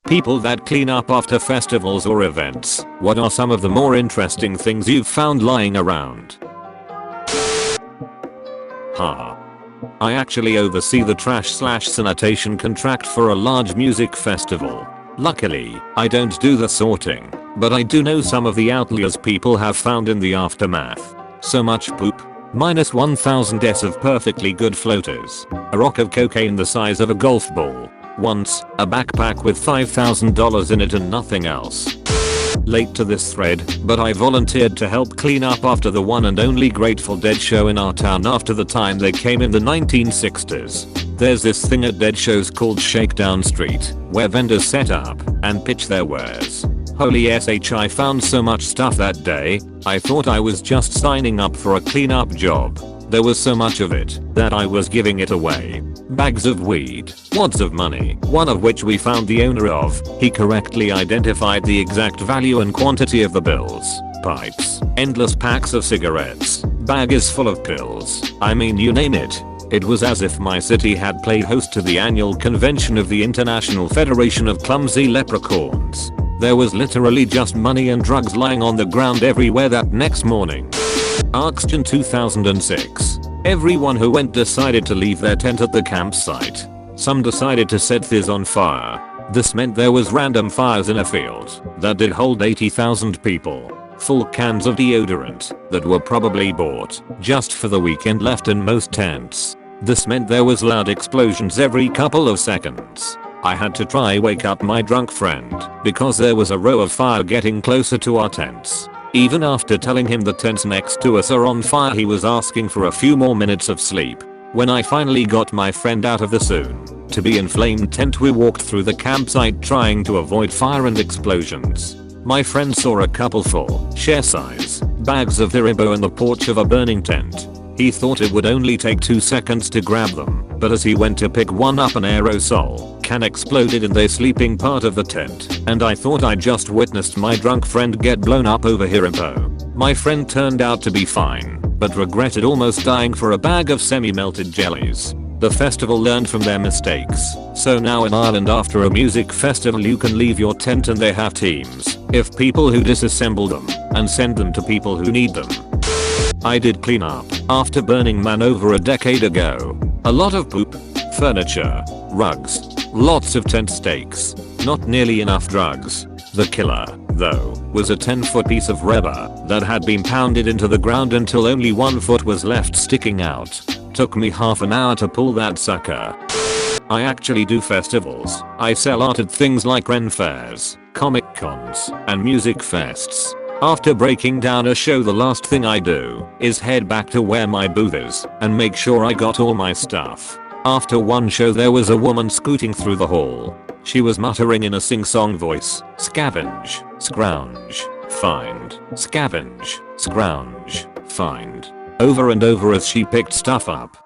People that clean up after festivals or events, what are some of the more interesting things you've found lying around? I actually oversee the trash/sanitation contract for a large music festival. Luckily, I don't do the sorting, but I do know some of the outliers people have found in the aftermath. So much poop. Minus 1000 s of perfectly good floaters. A rock of cocaine the size of a golf ball. Once, a backpack with $5,000 in it and nothing else. Late to this thread, but I volunteered to help clean up after the one and only Grateful Dead show in our town after the time they came in the 1960s. There's this thing at Dead shows called Shakedown Street, where vendors set up and pitch their wares. Holy sh, I found so much stuff that day, I thought I was just signing up for a cleanup job. There was so much of it that I was giving it away. Bags of weed, wads of money, one of which we found the owner of. He correctly identified the exact value and quantity of the bills. Pipes, endless packs of cigarettes, bags full of pills. I mean, you name it. It was as if my city had played host to the annual convention of the International Federation of Clumsy Leprechauns. There was literally just money and drugs lying on the ground everywhere that next morning. Arxton 2006. Everyone who went decided to leave their tent at the campsite. Some decided to set theirs on fire. This meant there was random fires in a field that did hold 80,000 people. Full cans of deodorant that were probably bought just for the weekend left in most tents. This meant there was loud explosions every couple of seconds. I had to try wake up my drunk friend because there was a row of fire getting closer to our tents. Even after telling him the tents next to us are on fire, he was asking for a few more minutes of sleep. When I finally got my friend out of the soon to be inflamed tent, we walked through the campsite trying to avoid fire and explosions. My friend saw a couple full, share-size, bags of Haribo in the porch of a burning tent. He thought it would only take 2 seconds to grab them, but as he went to pick one up, an aerosol can exploded in the sleeping part of the tent, and I thought I just witnessed my drunk friend get blown up over Haribo. My friend turned out to be fine, but regretted almost dying for a bag of semi-melted jellies. The festival learned from their mistakes, so now in Ireland after a music festival you can leave your tent and they have teams of people who disassemble them and send them to people who need them. I did clean up after Burning Man over a decade ago. A lot of poop, furniture, rugs, lots of tent stakes, not nearly enough drugs. The killer, though, was a 10-foot piece of rubber that had been pounded into the ground until only 1 foot was left sticking out. Took me half an hour to pull that sucker. I actually do festivals. I sell art at things like Ren fairs, comic cons, and music fests. After breaking down a show, the last thing I do is head back to where my booth is and make sure I got all my stuff. After one show there was a woman scooting through the hall. She was muttering in a sing-song voice, "Scavenge, scrounge, find, scavenge, scrounge, find," over and over as she picked stuff up.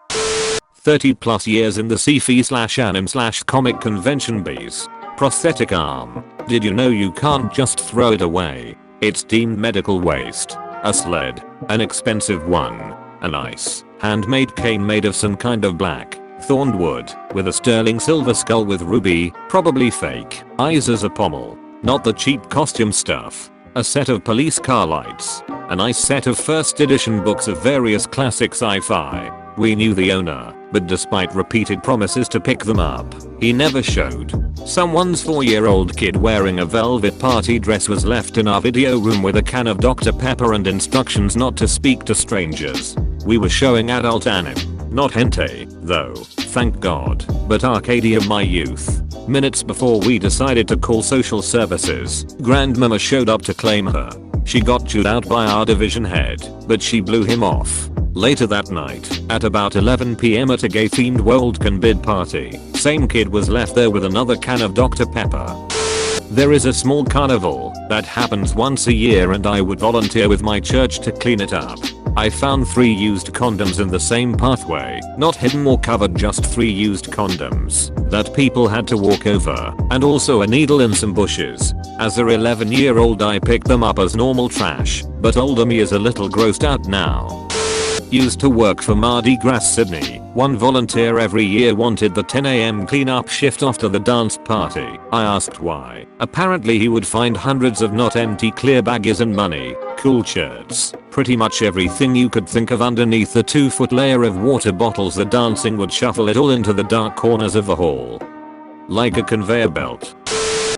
30 plus years in the sci-fi/anime/comic convention biz. Prosthetic arm. Did you know you can't just throw it away? It's deemed medical waste. A sled. An expensive one. A nice, handmade cane made of some kind of black, thorned wood, with a sterling silver skull with ruby, probably fake, eyes as a pommel. Not the cheap costume stuff. A set of police car lights. A nice set of first edition books of various classic sci-fi. We knew the owner, but despite repeated promises to pick them up, he never showed. Someone's 4-year-old kid wearing a velvet party dress was left in our video room with a can of Dr. Pepper and instructions not to speak to strangers. We were showing adult anime, not hentai, though, thank God, but Arcadia my youth. Minutes before we decided to call social services, Grandmama showed up to claim her. She got chewed out by our division head, but she blew him off. Later that night, at about 11 PM at a gay-themed World Can Bid party, same kid was left there with another can of Dr. Pepper. There is a small carnival that happens once a year and I would volunteer with my church to clean it up. I found 3 used condoms in the same pathway, not hidden or covered, just 3 used condoms that people had to walk over, and also a needle in some bushes. As a 11-year-old I picked them up as normal trash, but older me is a little grossed out now. Used to work for Mardi Gras Sydney. One volunteer every year wanted the 10 AM cleanup shift after the dance party. I asked why. Apparently he would find hundreds of not empty clear baggies and money, cool shirts, pretty much everything you could think of underneath the 2-foot layer of water bottles. The dancing would shuffle it all into the dark corners of the hall. Like a conveyor belt.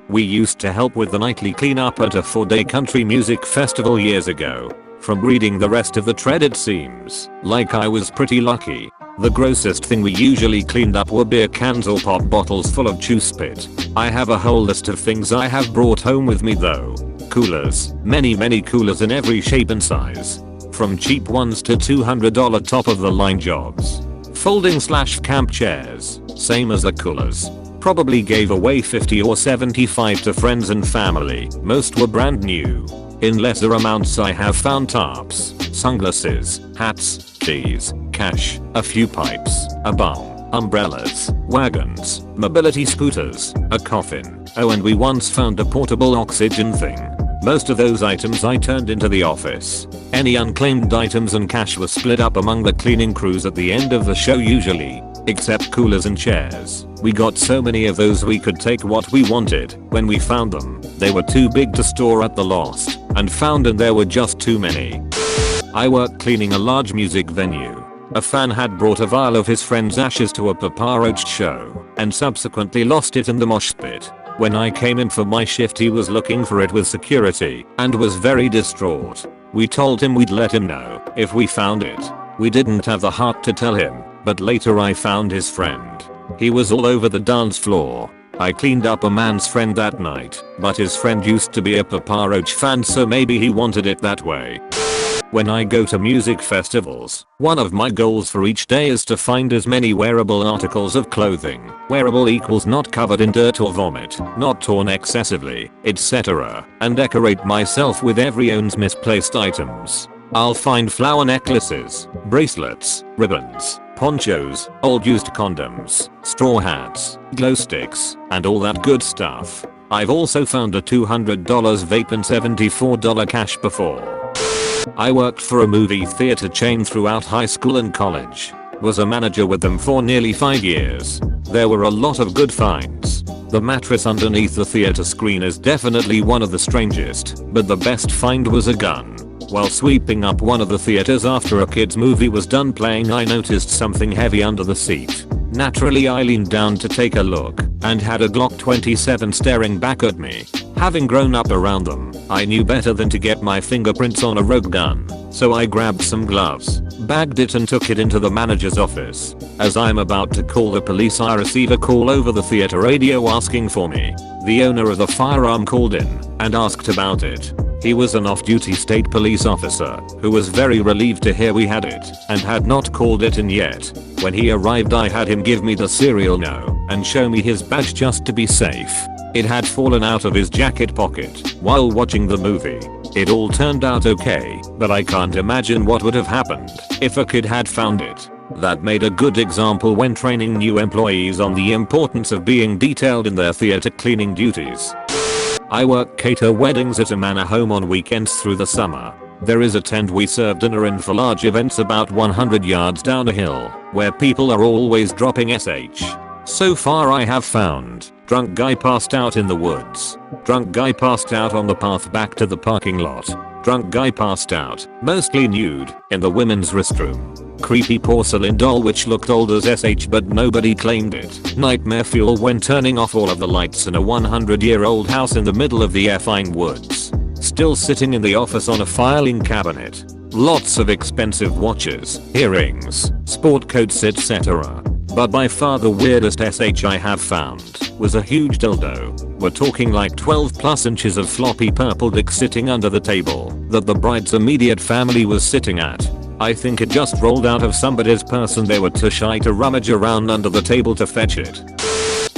We used to help with the nightly cleanup at a 4-day country music festival years ago. From reading the rest of the thread it seems like I was pretty lucky. The grossest thing we usually cleaned up were beer cans or pop bottles full of chew spit. I have a whole list of things I have brought home with me though. Coolers. Many coolers in every shape and size. From cheap ones to $200 top of the line jobs. Folding/camp chairs. Same as the coolers. Probably gave away 50 or 75 to friends and family. Most were brand new. In lesser amounts I have found tarps, sunglasses, hats, keys, cash, a few pipes, a bomb, umbrellas, wagons, mobility scooters, a coffin. Oh, and we once found a portable oxygen thing. Most of those items I turned into the office. Any unclaimed items and cash was split up among the cleaning crews at the end of the show usually. Except coolers and chairs. We got so many of those we could take what we wanted. When we found them, they were too big to store at the Lost, and found and there were just too many. I worked cleaning a large music venue. A fan had brought a vial of his friend's ashes to a Papa Roach show, and subsequently lost it in the mosh pit. When I came in for my shift he was looking for it with security, and was very distraught. We told him we'd let him know if we found it. We didn't have the heart to tell him. But later I found his friend. He was all over the dance floor. I cleaned up a man's friend that night, but his friend used to be a Papa Roach fan, so maybe he wanted it that way. When I go to music festivals, one of my goals for each day is to find as many wearable articles of clothing. Wearable equals not covered in dirt or vomit, not torn excessively, etc. And decorate myself with every own's misplaced items. I'll find flower necklaces, bracelets, ribbons, ponchos, old used condoms, straw hats, glow sticks, and all that good stuff. I've also found a $200 vape and $74 cash before. I worked for a movie theater chain throughout high school and college. Was a manager with them for nearly 5 years. There were a lot of good finds. The mattress underneath the theater screen is definitely one of the strangest, but the best find was a gun. While sweeping up one of the theaters after a kid's movie was done playing, I noticed something heavy under the seat. Naturally I leaned down to take a look, and had a Glock 27 staring back at me. Having grown up around them, I knew better than to get my fingerprints on a rogue gun, so I grabbed some gloves, bagged it and took it into the manager's office. As I'm about to call the police I receive a call over the theater radio asking for me. The owner of the firearm called in, and asked about it. He was an off-duty state police officer who was very relieved to hear we had it and had not called it in yet. When he arrived I had him give me the serial no and show me his badge just to be safe. It had fallen out of his jacket pocket while watching the movie. It all turned out okay, but I can't imagine what would have happened if a kid had found it. That made a good example when training new employees on the importance of being detailed in their theater cleaning duties. I cater weddings at a manor home on weekends through the summer. There is a tent we serve dinner in for large events about 100 yards down a hill, where people are always dropping SH. So far I have found drunk guy passed out in the woods, drunk guy passed out on the path back to the parking lot, drunk guy passed out, mostly nude, in the women's restroom. Creepy porcelain doll which looked old as SH but nobody claimed it. Nightmare fuel when turning off all of the lights in a 100-year-old house in the middle of the effing woods. Still sitting in the office on a filing cabinet. Lots of expensive watches, earrings, sport coats etc. But by far the weirdest SH I have found was a huge dildo. We're talking like 12 plus inches of floppy purple dick sitting under the table that the bride's immediate family was sitting at. I think it just rolled out of somebody's purse and they were too shy to rummage around under the table to fetch it.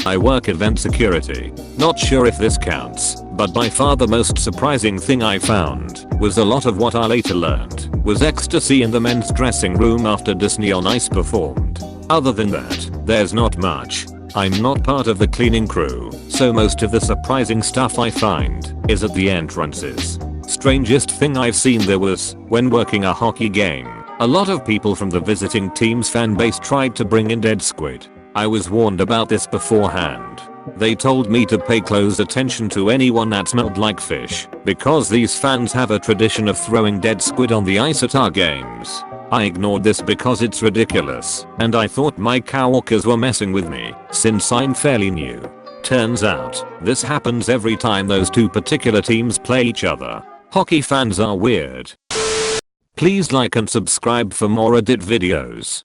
I work event security. Not sure if this counts, but by far the most surprising thing I found was a lot of what I later learned was ecstasy in the men's dressing room after Disney on Ice performed. Other than that, there's not much. I'm not part of the cleaning crew, so most of the surprising stuff I find is at the entrances. Strangest thing I've seen there was when working a hockey game. A lot of people from the visiting team's fanbase tried to bring in dead squid. I was warned about this beforehand. They told me to pay close attention to anyone that smelled like fish, because these fans have a tradition of throwing dead squid on the ice at our games. I ignored this because it's ridiculous, and I thought my coworkers were messing with me, since I'm fairly new. Turns out, this happens every time those two particular teams play each other. Hockey fans are weird. Please like and subscribe for more Reddit videos.